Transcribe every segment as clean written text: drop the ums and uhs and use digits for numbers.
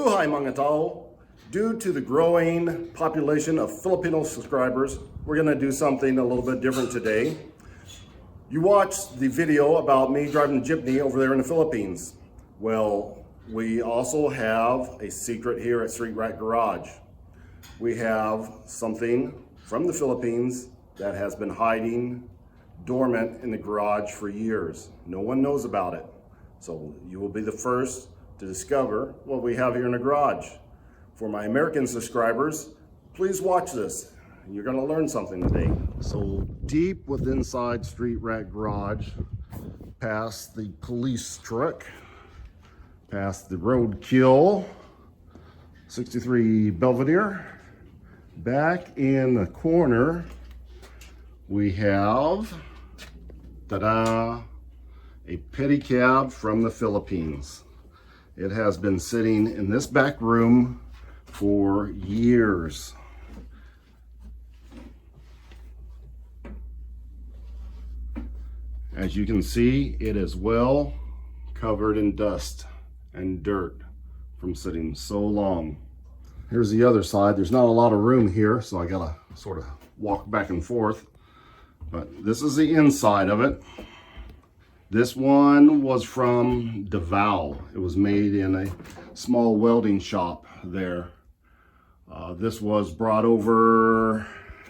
Buhay mga tao. Due to the growing population of Filipino subscribers, we're going to do something a little bit different today. You watched the video about me driving a jeepney over there in the Philippines. Well, we also have a secret here at Street Rat Garage. We have something from the Philippines that has been hiding dormant in the garage for years. No one knows about it. So you will be the first to discover what we have here in the garage. For my American subscribers, please watch this. You're going to learn something today. So deep within inside Street Rat Garage, past the police truck, past the roadkill, 63 Belvedere, back in the corner, we have, ta-da, a pedicab from the Philippines. It has been sitting in this back room for years. As you can see, it is well covered in dust and dirt from sitting so long. Here's the other side. There's not a lot of room here, so I gotta sort of walk back and forth. But this is the inside of it. This one was from Davao. It was made in a small welding shop there. This was brought over,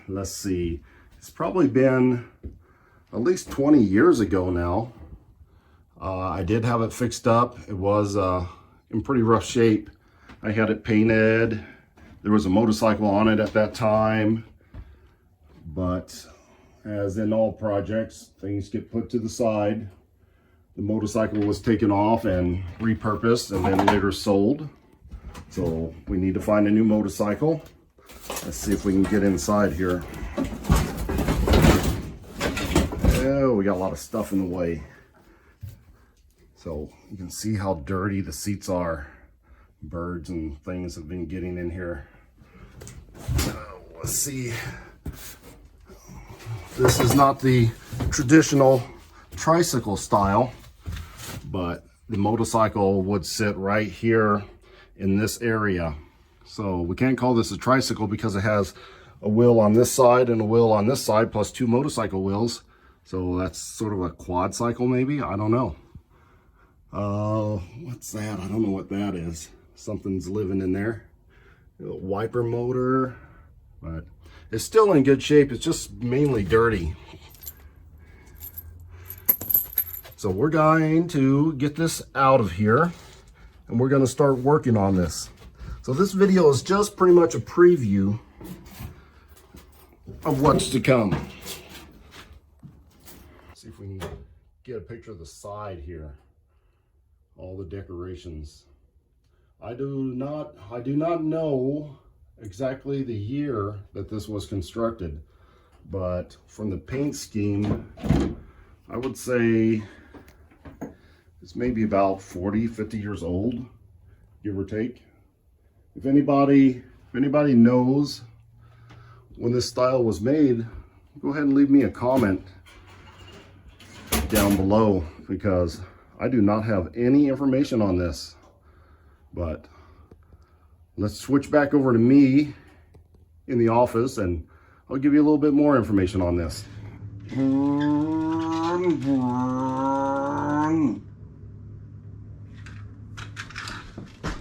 let's see, it's probably been at least 20 years ago now. I did have it fixed up. It was in pretty rough shape. I had it painted. There was a motorcycle on it at that time. But as in all projects, things get put to the side. The motorcycle was taken off and repurposed and then later sold. So we need to find a new motorcycle. Let's see if we can get inside here. Oh, we got a lot of stuff in the way. So you can see how dirty the seats are. Birds and things have been getting in here. Let's see. This is not the traditional tricycle style, but the motorcycle would sit right here in this area. So we can't call this a tricycle because it has a wheel on this side and a wheel on this side plus two motorcycle wheels. So that's sort of a quad cycle maybe, I don't know. What's that? I don't know what that is. Something's living in there. A wiper motor, but it's still in good shape. It's just mainly dirty. So we're going to get this out of here and we're going to start working on this. So this video is just pretty much a preview of what's to come. See if we can get a picture of the side here. All the decorations. I do not know exactly the year that this was constructed, but from the paint scheme, I would say it's maybe about 40, 50 years old, give or take. If anybody knows when this style was made, go ahead and leave me a comment down below, because I do not have any information on this. But let's switch back over to me in the office and I'll give you a little bit more information on this.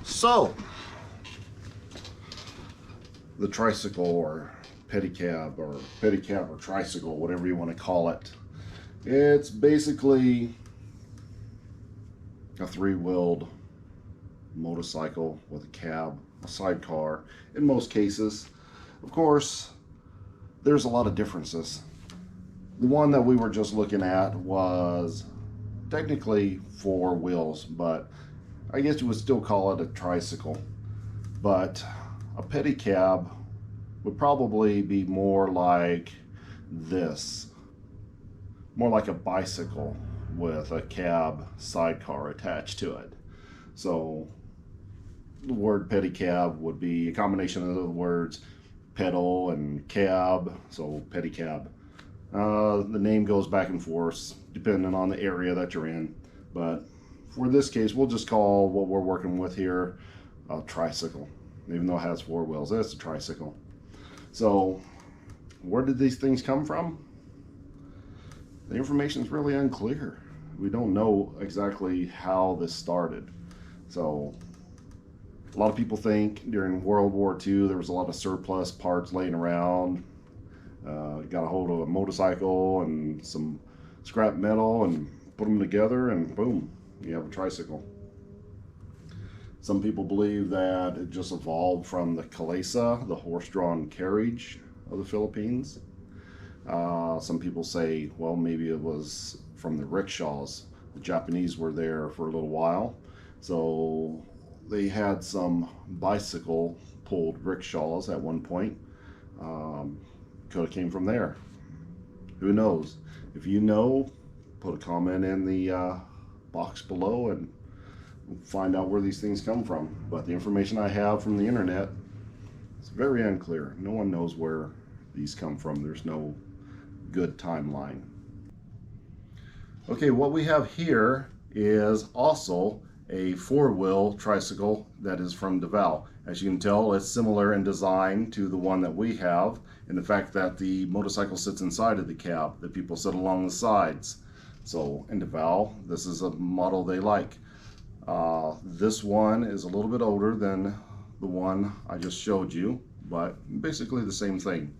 So, the tricycle or pedicab or tricycle, whatever you want to call it. It's basically a three-wheeled motorcycle with a cab, a sidecar in most cases. Of course, there's a lot of differences. The one that we were just looking at was technically four wheels, but I guess you would still call it a tricycle. But a pedicab would probably be more like this, more like a bicycle with a cab sidecar attached to it. So the word pedicab would be a combination of the words pedal and cab, so pedicab. The name goes back and forth depending on the area that you're in, but for this case we'll just call what we're working with here a tricycle. Even though it has 4 wheels, it's a tricycle. So where did these things come from? The information is really unclear. We don't know exactly how this started. So a lot of people think during World War II there was a lot of surplus parts laying around. Got a hold of a motorcycle and some scrap metal and put them together, and boom, you have a tricycle. Some people believe that it just evolved from the kalesa, the horse-drawn carriage of the Philippines. Some people say, well, maybe it was from the rickshaws. The Japanese were there for a little while, so they had some bicycle pulled rickshaws at one point. Could have came from there. Who knows? If you know, put a comment in the box below and find out where these things come from. But the information I have from the internet is very unclear. No one knows where these come from. There's no good timeline. Okay, what we have here is also a 4-wheel tricycle that is from DeVal. As you can tell, it's similar in design to the one that we have, in the fact that the motorcycle sits inside of the cab, that people sit along the sides. So in DeVal, this is a model they like. This one is a little bit older than the one I just showed you, but basically the same thing.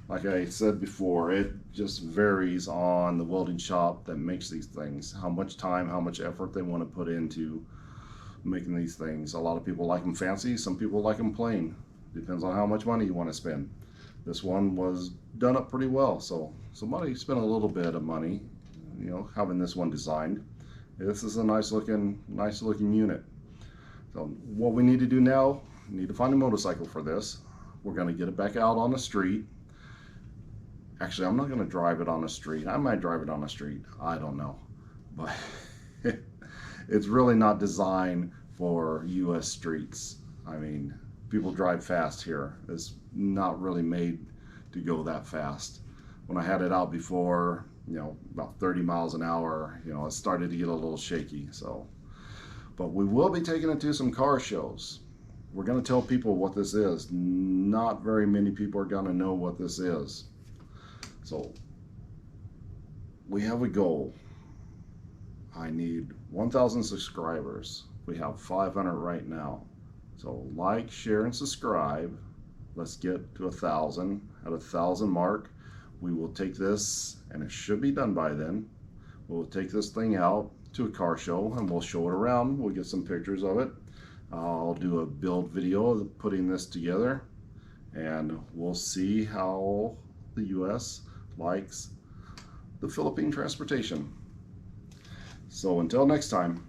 Like I said before, it just varies on the welding shop that makes these things, how much time, how much effort they want to put into making these things. A lot of people like them fancy, some people like them plain. Depends on how much money you want to spend. This one was done up pretty well, so somebody spent a little bit of money, you know, having this one designed. This is a nice looking unit. So what we need to do now, we need to find a motorcycle for this. We're going to get it back out on the street. Actually, I'm not going to drive it on the street. I might drive it on the street. I don't know. But it's really not designed for US streets. I mean, people drive fast here. It's not really made to go that fast. When I had it out before, you know, about 30 miles an hour, you know, it started to get a little shaky. So, but we will be taking it to some car shows. We're going to tell people what this is. Not very many people are going to know what this is. So we have a goal. I need 1,000 subscribers. We have 500 right now. So like, share, and subscribe. Let's get to 1,000. At 1,000 mark, we will take this, and it should be done by then. We'll take this thing out to a car show and we'll show it around. We'll get some pictures of it. I'll do a build video of putting this together, and we'll see how the US likes the Philippine transportation. So until next time.